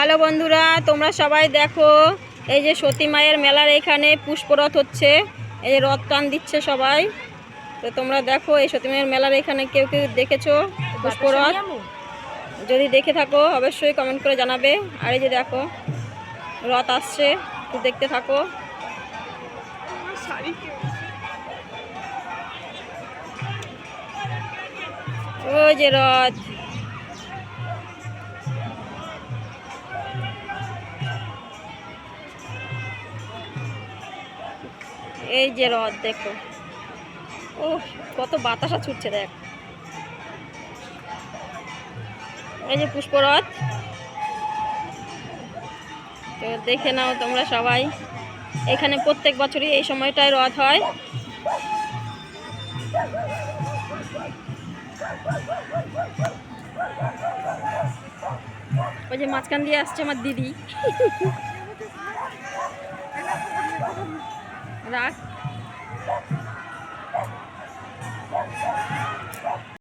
Hello বন্ধুরা, তোমরা সবাই দেখো এই যে সতী মায়ের মেলার এখানে পুষ্পরথ হচ্ছে। এই যে রথ টান দিচ্ছে সবাই। তো তোমরা দেখো এই সতী মায়ের মেলার এখানে কেউ কেউ দেখেছো পুষ্পরথ? যদি দেখে থাকো অবশ্যই কমেন্ট করে জানাবে। আর এই যে দেখো রথ আসছে, একটু দেখতে থাকো। ওই যে রথ, এই যে রথ দেখো। ও কত বাতাসা ছুটছে দেখ। এই যে পুষ্পরথ, তো দেখে নাও তোমরা সবাই। এখানে প্রত্যেক বছরই এই সময়টায় রথ হয়। ওই যে মাঝখান দিয়ে আসছে আমার দিদি। রাখ।